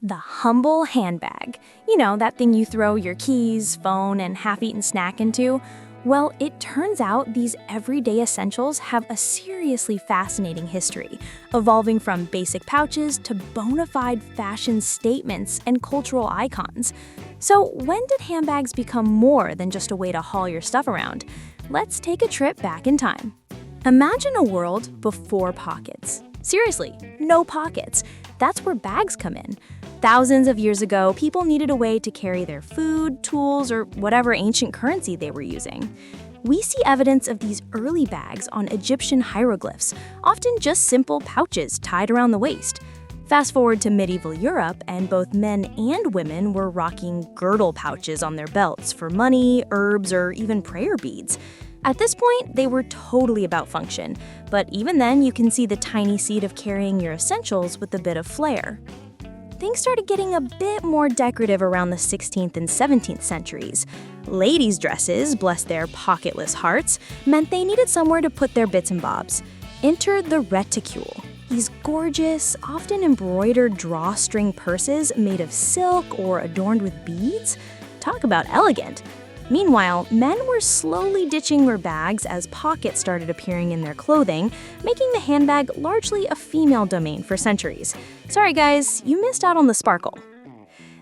The humble handbag. You know, that thing you throw your keys, phone, and half-eaten snack into? Well, it turns out these everyday essentials have a seriously fascinating history, evolving from basic pouches to bona fide fashion statements and cultural icons. So, when did handbags become more than just a way to haul your stuff around? Let's take a trip back in time. Imagine a world before pockets. Seriously, no pockets. That's where bags come in. Thousands of years ago, people needed a way to carry their food, tools, or whatever ancient currency they were using. We see evidence of these early bags on Egyptian hieroglyphs, often just simple pouches tied around the waist. Fast forward to medieval Europe, and both men and women were rocking girdle pouches on their belts for money, herbs, or even prayer beads. At this point, they were totally about function, but even then you can see the tiny seed of carrying your essentials with a bit of flair. Things started getting a bit more decorative around the 16th and 17th centuries. Ladies' dresses, bless their pocketless hearts, meant they needed somewhere to put their bits and bobs. Enter the reticule. These gorgeous, often embroidered drawstring purses made of silk or adorned with beads. Talk about elegant. Meanwhile, men were slowly ditching their bags as pockets started appearing in their clothing, making the handbag largely a female domain for centuries. Sorry guys, you missed out on the sparkle.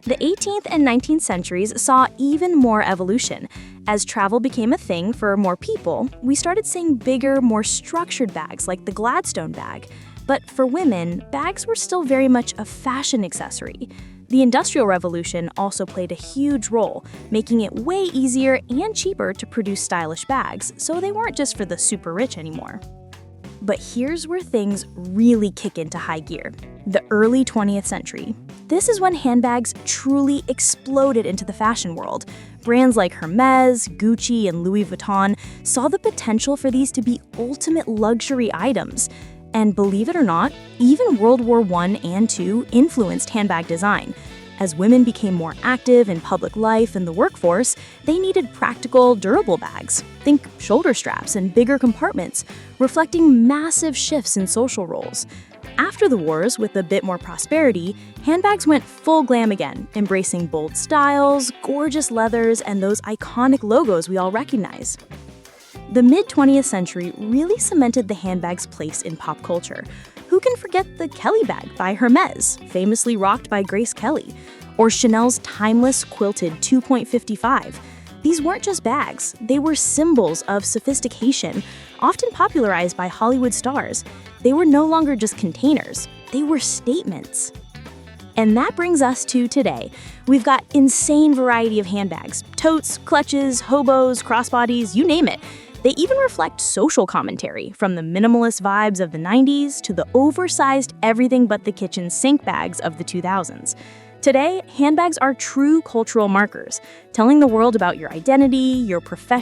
The 18th and 19th centuries saw even more evolution. As travel became a thing for more people, we started seeing bigger, more structured bags like the Gladstone bag. But for women, bags were still very much a fashion accessory. The Industrial Revolution also played a huge role, making it way easier and cheaper to produce stylish bags, so they weren't just for the super rich anymore. But here's where things really kick into high gear: the early 20th century. This is when handbags truly exploded into the fashion world. Brands like Hermes, Gucci, and Louis Vuitton saw the potential for these to be ultimate luxury items. And believe it or not, even World War I and II influenced handbag design. As women became more active in public life and the workforce, they needed practical, durable bags. Think shoulder straps and bigger compartments, reflecting massive shifts in social roles. After the wars, with a bit more prosperity, handbags went full glam again, embracing bold styles, gorgeous leathers, and those iconic logos we all recognize. The mid-20th century really cemented the handbag's place in pop culture. Who can forget the Kelly bag by Hermes, famously rocked by Grace Kelly, or Chanel's timeless quilted 2.55? These weren't just bags, they were symbols of sophistication, often popularized by Hollywood stars. They were no longer just containers, they were statements. And that brings us to today. We've got insane variety of handbags: totes, clutches, hobos, crossbodies, you name it. They even reflect social commentary, from the minimalist vibes of the 90s to the oversized everything but the kitchen sink bags of the 2000s. Today, handbags are true cultural markers, telling the world about your identity, your profession,